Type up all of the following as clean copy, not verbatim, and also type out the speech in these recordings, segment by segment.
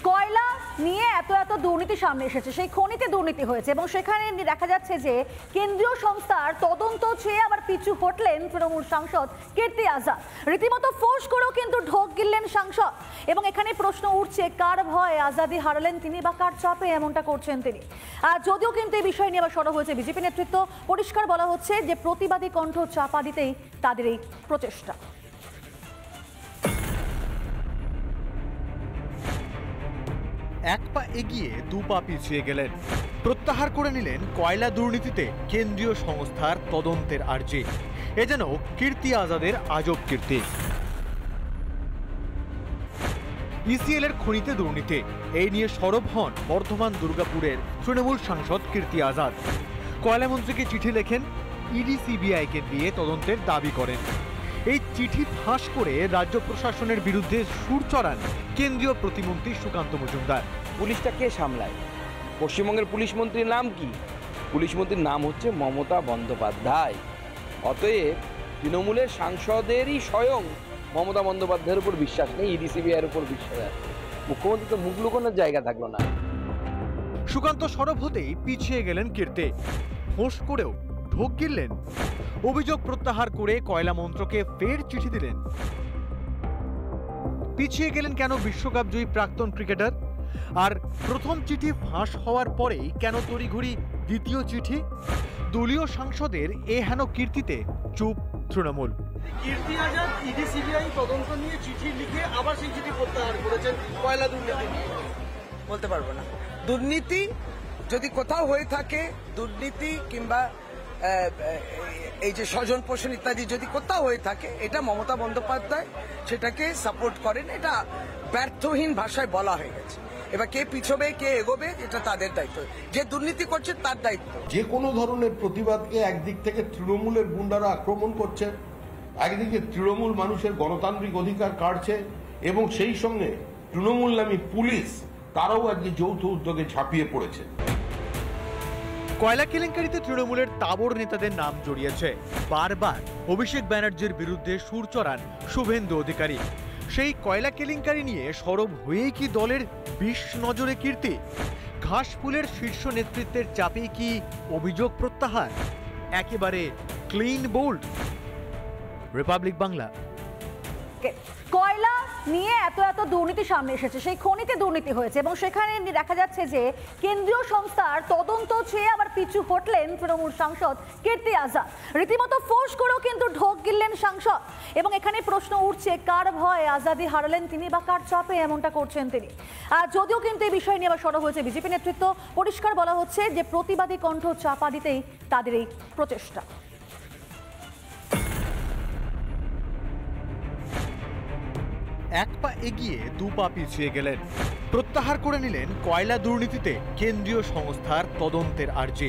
কয়লা নিয়ে এত দুর্নীতি সামনে এসেছে, সেই খনিতে দুর্নীতি হয়েছে এবং সেখানে দেখা যাচ্ছে যে কেন্দ্রীয় সংস্থার তদন্ত চেয়ে আবার পিছু হটলেন তৃণমূল সাংসদ কীর্তি আজাদ। রীতিমতো ফোর্স করেও কিন্তু ঢোক গিললেন সাংসদ এবং এখানে প্রশ্ন উঠছে কার ভয়ে আজাদি হারালেন তিনি বা কার চাপে এমনটা করছেন তিনি। যদিও কিন্তু এই বিষয় নিয়ে আবার সরব হয়েছে বিজেপি নেতৃত্ব, পরিষ্কার বলা হচ্ছে যে প্রতিবাদী কণ্ঠ চাপা দিতেই তাদের এই প্রচেষ্টা। এক পা এগিয়ে দু পা পিছিয়ে গেলেন, প্রত্যাহার করে নিলেন কয়লা দুর্নীতিতে কেন্দ্রীয় সংস্থার তদন্তের আর্জি। এ যেন কীর্তি আজাদের আজব কীর্তি। ইসিএল এর খনিতে দুর্নীতি, এই নিয়ে সরব হন বর্ধমান দুর্গাপুরের তৃণমূল সাংসদ কীর্তি আজাদ। কয়লামন্ত্রীকে চিঠি লেখেন, ইডি সিবিআইকে দিয়ে তদন্তের দাবি করেন। এই চিঠি ফাঁস করে রাজ্য প্রশাসনের বিরুদ্ধে সুর চড়ান কেন্দ্রীয় প্রতিমন্ত্রী সুকান্ত মজুমদার। পুলিশটা কে সামলায়? পশ্চিমবঙ্গের পুলিশ মন্ত্রীর নাম কি? পুলিশ মন্ত্রীর নাম হচ্ছে মমতা বন্দ্যোপাধ্যায়। অতএব তৃণমূলের সাংসদেরই স্বয়ং মমতা বন্দ্যোপাধ্যায়ের উপর বিশ্বাস নেই, ইডি সিবিআইয়ের উপর বিশ্বাস আছে। মুখ্যমন্ত্রী তো মুখ লুকোনোর জায়গা থাকলো না। সুকান্ত সরব হতেই পিছিয়ে গেলেন কীর্তি, ফোঁস করেও ঢোক গিললেন। অভিযোগ প্রত্যাহার করে কয়লা মন্ত্রকে ফের চিঠি দিলেন। পিছিয়ে গেলেন কেন বিশ্বকাপ জয়ী প্রাক্তন ক্রিকেটার? আর প্রথম চিঠি ফাঁস হওয়ার পরেই কেন তড়িঘড়ি দ্বিতীয় চিঠি? দলীয় সাংসদের এ হেন কীর্তিতে চুপ তৃণমূল। কীর্তি আজাদ ইডি সিবিআই তদন্ত নিয়ে চিঠি লিখে আবার সেই চিঠি প্রত্যাহার করেছেন কয়লা দুর্নীতি নিয়ে। বলতে পারবো না। দুর্নীতি যদি কোথাও হয়ে থাকে, দুর্নীতি কিংবা এই যে স্বজন পোষণ ইত্যাদি যদি কোথাও হয়ে থাকে, এটা মমতা বন্দ্যোপাধ্যায় সেটাকে সাপোর্ট করেন। এটা ব্যর্থহীন ভাষায় বলা হয়ে গেছে। এবার কে পিছবে কে এগোবে এটা তাদের দায়িত্ব, যে দুর্নীতি করছে তার দায়িত্ব। যে কোনো ধরনের প্রতিবাদকে একদিক থেকে তৃণমূলের গুন্ডারা আক্রমণ করছে, একদিকে তৃণমূল মানুষের গণতান্ত্রিক অধিকার কাটছে এবং সেই সঙ্গে তৃণমূল নামী পুলিশ তারাও আজকে যৌথ উদ্যোগে ঝাঁপিয়ে পড়েছে। কয়লা কেলেঙ্কারিতে তৃণমূলের তাবড় নেতাদের নাম জড়িয়েছে। বারবার অভিষেক ব্যানার্জির বিরুদ্ধে সুর চড়ান শুভেন্দু অধিকারী। সেই কয়লা কেলেঙ্কারি নিয়ে সরব হয়েই কি দলের বিষ নজরে কীর্তি? ঘাসফুলের শীর্ষ নেতৃত্বের চাপেই কি অভিযোগ প্রত্যাহার? একেবারে ক্লিন বোল্ড। রিপাবলিক বাংলা। কয়লা নিয়ে এত দুর্নীতি সামনে এসেছে, সেই খনিতে দুর্নীতি হয়েছে এবং সেখানে দেখা যাচ্ছে যে কেন্দ্রীয় সংস্থার তদন্ত চেয়ে আবার পিছু হটলেন তৃণমূল সাংসদ কীর্তি আজাদ। রীতিমতো ফোর্স করেও কিন্তু ঢোক গিললেন সাংসদ এবং এখানে প্রশ্ন উঠছে কার ভয়ে আজাদি হারালেন তিনি বা কার চাপে এমনটা করছেন তিনি। যদিও কিন্তু এই বিষয় নিয়ে আবার সরব হয়েছে বিজেপি নেতৃত্ব, পরিষ্কার বলা হচ্ছে যে প্রতিবাদী কণ্ঠ চাপা দিতেই তাদের এই প্রচেষ্টা। এক পা এগিয়ে দু পা পিছিয়ে গেলেন, প্রত্যাহার করে নিলেন কয়লা দুর্নীতিতে কেন্দ্রীয় সংস্থার তদন্তের আর্জি।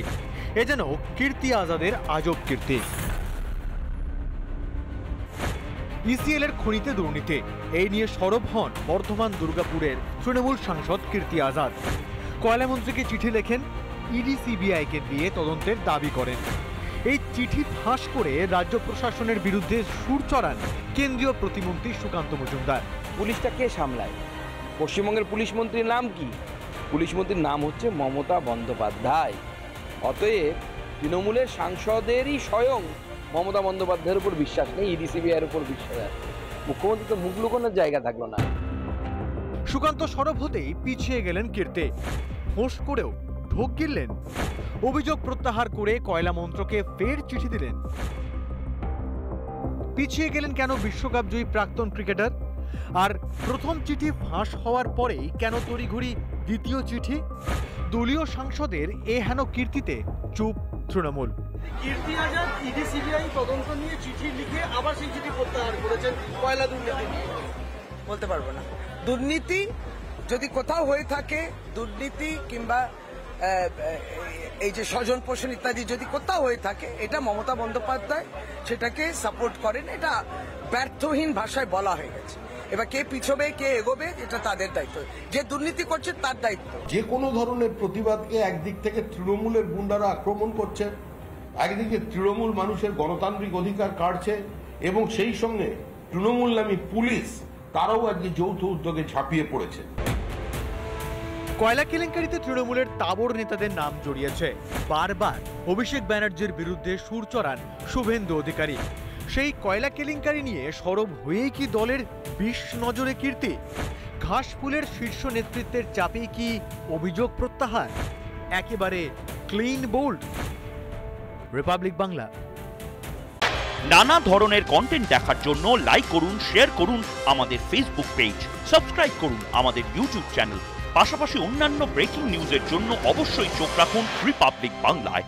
এ যেন কীর্তি আজাদের আজব কীর্তি। ইসিএল এর খনিতে দুর্নীতি, এই নিয়ে সরব হন বর্ধমান দুর্গাপুরের তৃণমূল সাংসদ কীর্তি আজাদ। কয়লামন্ত্রীকে চিঠি লেখেন, ইডি সিবিআইকে দিয়ে তদন্তের দাবি করেন। এই চিঠি ফাঁস করে রাজ্য প্রশাসনের বিরুদ্ধে সুর চড়ান কেন্দ্রীয় প্রতিমন্ত্রী সুকান্ত মজুমদার। পুলিশটা কে সামলায়? পশ্চিমবঙ্গের পুলিশ মন্ত্রীর নাম কি? পুলিশ মন্ত্রীর নাম হচ্ছে মমতা বন্দ্যোপাধ্যায়। অতএব তৃণমূলের সাংসদেরই স্বয়ং মমতা বন্দ্যোপাধ্যায়ের উপর বিশ্বাস নেই, ইডি সিবিআইয়ের উপর বিশ্বাস আছে। মুখ্যমন্ত্রী তো মুখ লুকোনোর জায়গা থাকলো না। সুকান্ত সরব হতেই পিছিয়ে গেলেন কীর্তি, ফোঁস করেও ঢোক গিললেন। অভিযোগ প্রত্যাহার করে কয়লা মন্ত্রকে ফের চিঠি দিলেন। পিছিয়ে গেলেন কেন বিশ্বকাপ জয়ী প্রাক্তন ক্রিকেটার? আর প্রথম চিঠি ফাঁস হওয়ার পরেই কেন তড়িঘড়ি দ্বিতীয় চিঠি? দলীয় সাংসদের এ হেন কীর্তিতে চুপ তৃণমূল। কীর্তি আজাদ ইডি সিবিআই তদন্ত নিয়ে চিঠি লিখে আবার সেই চিঠি প্রত্যাহার করেছেন কয়লা দুর্নীতি নিয়ে। বলতে পারবো না। দুর্নীতি যদি কোথাও হয়ে থাকে, দুর্নীতি কিংবা এই যে স্বজন পোষণ ইত্যাদি যদি কোথাও হয়ে থাকে, এটা মমতা বন্দ্যোপাধ্যায় সেটাকে সাপোর্ট করেন। এটা ব্যর্থহীন ভাষায় বলা হয়ে গেছে। এবার কে পিছবে কে এগোবে এটা তাদের দায়িত্ব, যে দুর্নীতি করছে তার দায়িত্ব। যে কোনো ধরনের প্রতিবাদকে একদিক থেকে তৃণমূলের গুন্ডারা আক্রমণ করছে, একদিকে তৃণমূল মানুষের গণতান্ত্রিক অধিকার কাটছে এবং সেই সঙ্গে তৃণমূল নামী পুলিশ তারাও আজকে যৌথ উদ্যোগে ঝাঁপিয়ে পড়েছে। কয়লা কেলেঙ্কারিতে তৃণমূলের তাবড় নেতাদের নাম জড়িয়েছে। বারবার অভিষেক ব্যানার্জির বিরুদ্ধে সুর চড়ান শুভেন্দু অধিকারী। সেই কয়লা কেলেঙ্কারি নিয়ে সরব হয়েই কি দলের বিষ নজরে কীর্তি? ঘাসফুলের শীর্ষ নেতৃত্বের চাপেই কি অভিযোগ প্রত্যাহার? একেবারে ক্লিন বোল্ড। রিপাবলিক বাংলা। নানা ধরনের কন্টেন্ট দেখার জন্য লাইক করুন, শেয়ার করুন আমাদের ফেসবুক পেজ, সাবস্ক্রাইব করুন আমাদের ইউটিউব চ্যানেল। পাশাপাশি অন্যান্য ব্রেকিং নিউজের জন্য অবশ্যই চোখ রাখুন রিপাবলিক বাংলায়।